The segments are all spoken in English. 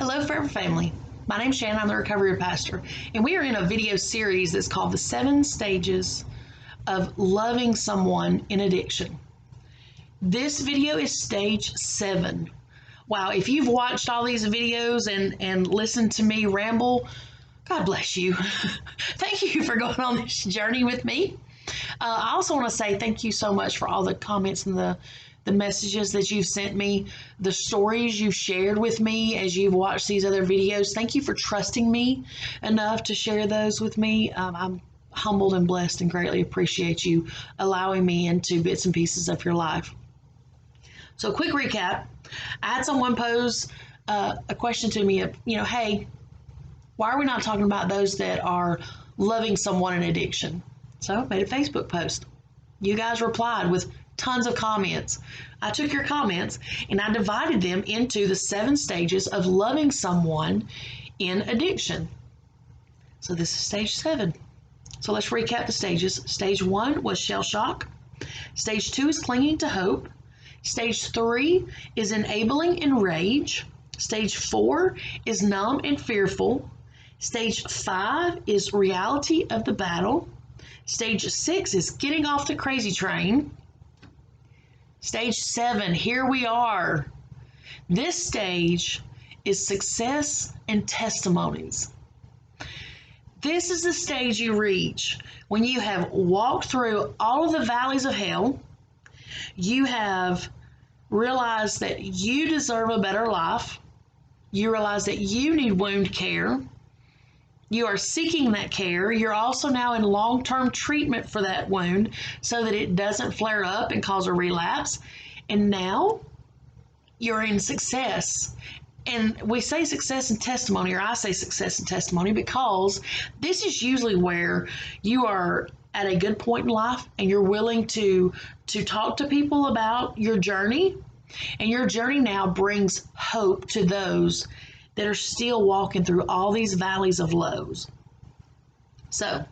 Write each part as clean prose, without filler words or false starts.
Hello, Forever Family. My name's Shan. I'm the Recovery Pastor, and we are in a video series that's called The 7 Stages of Loving Someone in Addiction. This video is stage 7. Wow, if you've watched all these videos and listened to me ramble, God bless you. Thank you for going on this journey with me. I also want to say thank you so much for all the comments and the messages that you've sent me, the stories you've shared with me as you've watched these other videos. Thank you for trusting me enough to share those with me. I'm humbled and blessed and greatly appreciate you allowing me into bits and pieces of your life. So quick recap. I had someone pose a question to me of, hey, why are we not talking about those that are loving someone in addiction? So I made a Facebook post. You guys replied with tons of comments. I took your comments and I divided them into the 7 stages of loving someone in addiction. So this is stage 7. So let's recap the stages. Stage 1 was shell shock. Stage 2 is clinging to hope. Stage 3 is enabling and rage. Stage 4 is numb and fearful. Stage 5 is reality of the battle. Stage 6 is getting off the crazy train. Stage 7, here we are. This stage is success and testimonies. This is the stage you reach when you have walked through all of the valleys of hell. You have realized that you deserve a better life. You realize that you need wound care. You are seeking that care. You're also now in long-term treatment for that wound so that it doesn't flare up and cause a relapse. And now you're in success. And we say success and testimony, or I say success and testimony, because this is usually where you are at a good point in life and you're willing to talk to people about your journey. And your journey now brings hope to those that are still walking through all these valleys of lows. So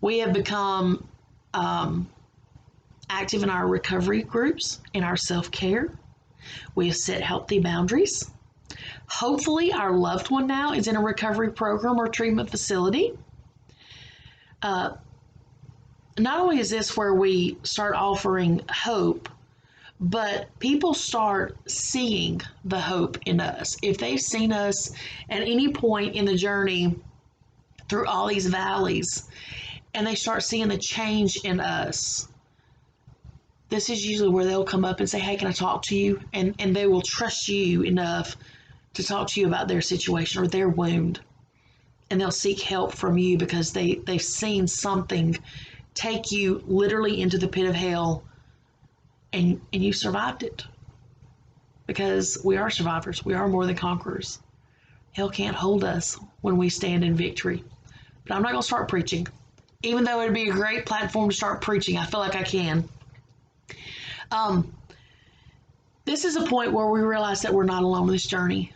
we have become active in our recovery groups, in our self-care. We have set healthy boundaries. Hopefully our loved one now is in a recovery program or treatment facility. Not only is this where we start offering hope, but people start seeing the hope in us. If they've seen us at any point in the journey through all these valleys, and they start seeing the change in us, this is usually where they'll come up and say, hey, can I talk to you? And they will trust you enough to talk to you about their situation or their wound. And they'll seek help from you because they've seen something take you literally into the pit of hell. And you survived it, because we are survivors. We are more than conquerors. Hell can't hold us when we stand in victory. But I'm not going to start preaching. Even though it would be a great platform to start preaching, I feel like I can. This is a point where we realize that we're not alone in this journey.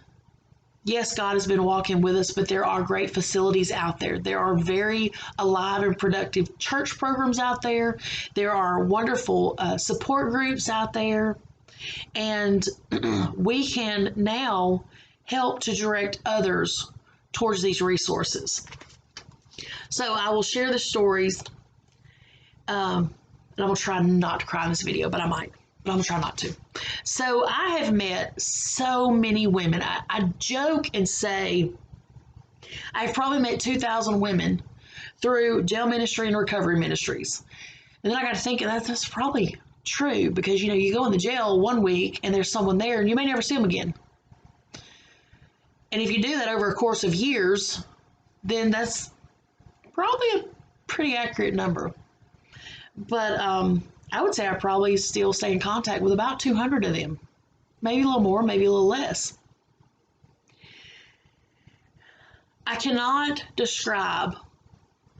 Yes, God has been walking with us, but there are great facilities out there. There are very alive and productive church programs out there. There are wonderful support groups out there. And we can now help to direct others towards these resources. So I will share the stories. And I'm going to try not to cry in this video, but I might. But I'm going to try not to. So I have met so many women. I joke and say I've probably met 2,000 women through jail ministry and recovery ministries. And then I got to thinking that's probably true, because, you go in the jail one week and there's someone there and you may never see them again. And if you do that over a course of years, then that's probably a pretty accurate number. But I would say I probably still stay in contact with about 200 of them. Maybe a little more, maybe a little less. I cannot describe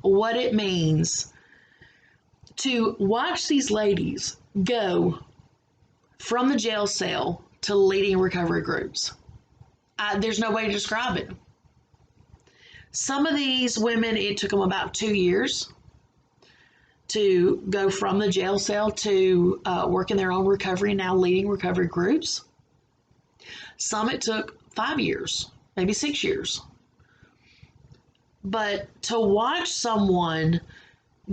what it means to watch these ladies go from the jail cell to leading recovery groups. There's no way to describe it. Some of these women, it took them about 2 years to go from the jail cell to work in their own recovery, now leading recovery groups. Some it took 5 years, maybe 6 years. But to watch someone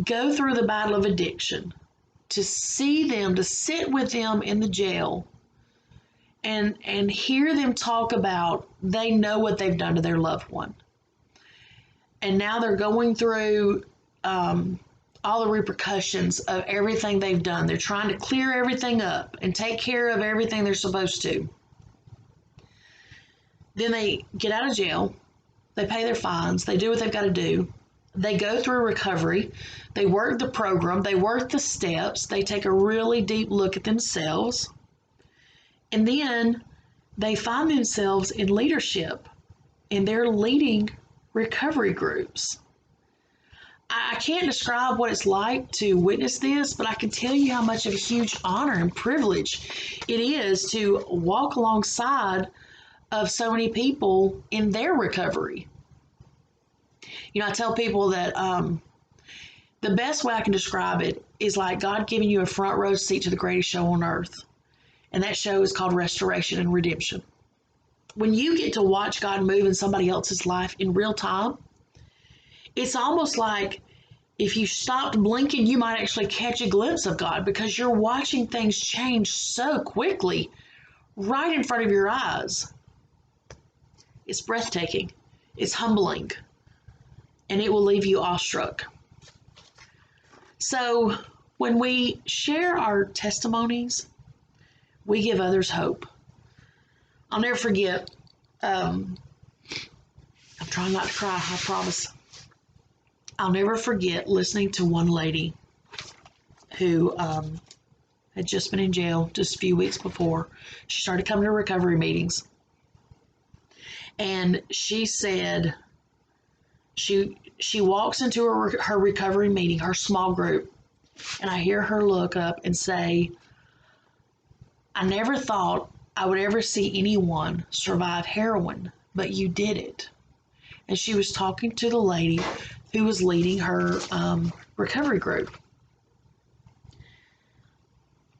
go through the battle of addiction, to see them, to sit with them in the jail and hear them talk about they know what they've done to their loved one. And now they're going through all the repercussions of everything they've done. They're trying to clear everything up and take care of everything they're supposed to. Then they get out of jail. They pay their fines. They do what they've got to do. They go through recovery. They work the program. They work the steps. They take a really deep look at themselves. And then they find themselves in leadership, and they're leading recovery groups. I can't describe what it's like to witness this, but I can tell you how much of a huge honor and privilege it is to walk alongside of so many people in their recovery. You know, I tell people that the best way I can describe it is like God giving you a front row seat to the greatest show on earth. And that show is called Restoration and Redemption. When you get to watch God move in somebody else's life in real time, it's almost like if you stopped blinking, you might actually catch a glimpse of God, because you're watching things change so quickly right in front of your eyes. It's breathtaking. It's humbling. And it will leave you awestruck. So when we share our testimonies, we give others hope. I'll never forget, I'm trying not to cry, I promise. I'll never forget listening to one lady who had just been in jail just a few weeks before. She started coming to recovery meetings. And she said she walks into her recovery meeting, her small group, and I hear her look up and say, "I never thought I would ever see anyone survive heroin, but you did it." And she was talking to the lady who was leading her recovery group.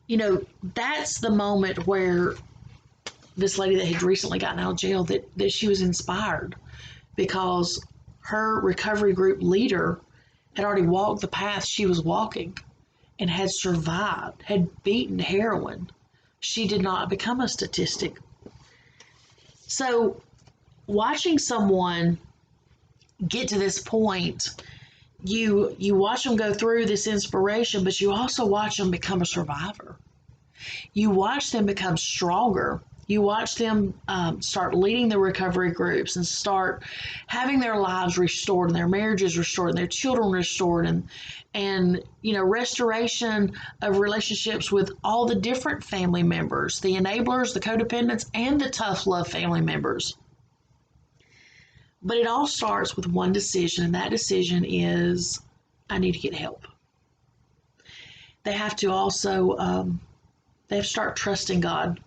You know, that's the moment where this lady that had recently gotten out of jail, that she was inspired, because her recovery group leader had already walked the path she was walking and had survived, had beaten heroin. She did not become a statistic. So watching someone get to this point, you watch them go through this inspiration, but you also watch them become a survivor. You watch them become stronger. You watch them start leading the recovery groups and start having their lives restored and their marriages restored and their children restored, and you know, restoration of relationships with all the different family members, the enablers, the codependents, and the tough love family members. But it all starts with one decision, and that decision is, I need to get help. They have to also they have to start trusting God.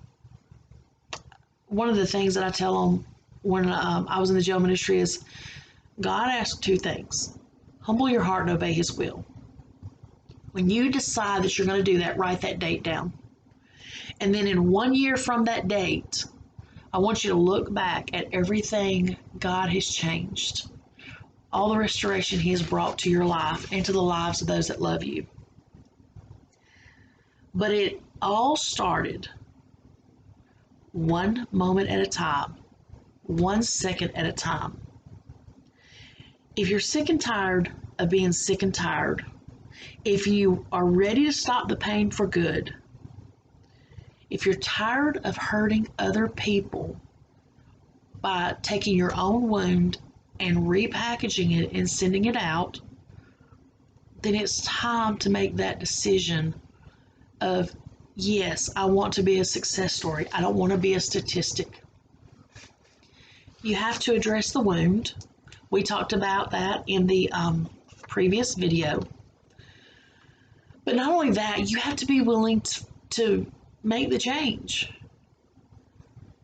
One of the things that I tell them when I was in the jail ministry is, God asked two things: humble your heart and obey His will. When you decide that you're going to do that, write that date down. And then in 1 year from that date, I want you to look back at everything God has changed, all the restoration He has brought to your life and to the lives of those that love you. But it all started one moment at a time, 1 second at a time. If you're sick and tired of being sick and tired, if you are ready to stop the pain for good, if you're tired of hurting other people by taking your own wound and repackaging it and sending it out, then it's time to make that decision of, yes, I want to be a success story. I don't want to be a statistic. You have to address the wound. We talked about that in the previous video. But not only that, you have to be willing to make the change.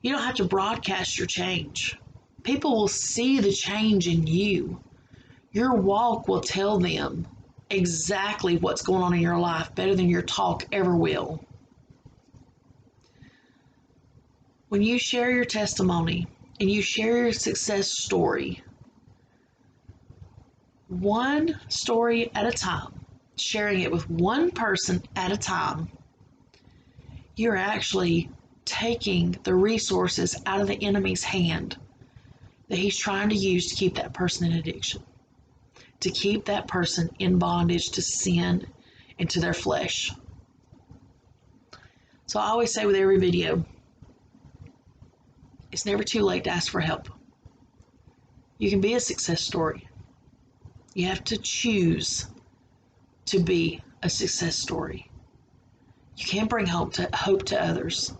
You don't have to broadcast your change. People will see the change in you. Your walk will tell them exactly what's going on in your life better than your talk ever will. When you share your testimony and you share your success story, one story at a time, sharing it with one person at a time, you're actually taking the resources out of the enemy's hand that he's trying to use to keep that person in addiction, to keep that person in bondage to sin and to their flesh. So I always say with every video, it's never too late to ask for help. You can be a success story. You have to choose to be a success story. You can't bring hope to others,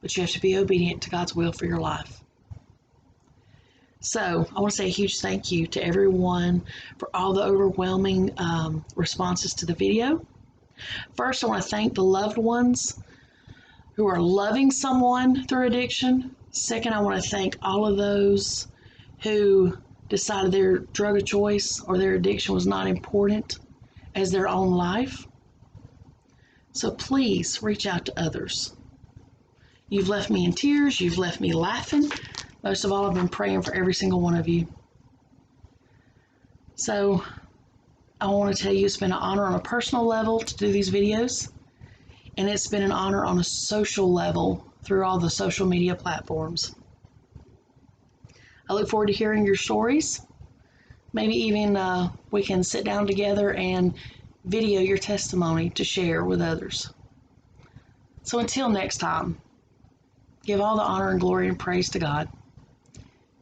but you have to be obedient to God's will for your life. So I want to say a huge thank you to everyone for all the overwhelming responses to the video. First, I want to thank the loved ones who are loving someone through addiction. Second, I want to thank all of those who decided their drug of choice or their addiction was not important as their own life. So please reach out to others. You've left me in tears. You've left me laughing. Most of all, I've been praying for every single one of you. So I want to tell you it's been an honor on a personal level to do these videos, and it's been an honor on a social level through all the social media platforms. I look forward to hearing your stories. Maybe even we can sit down together and video your testimony to share with others. So until next time, give all the honor and glory and praise to God.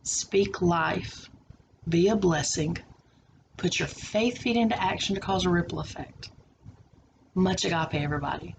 Speak life. Be a blessing. Put your faith feet into action to cause a ripple effect. Much agape, everybody.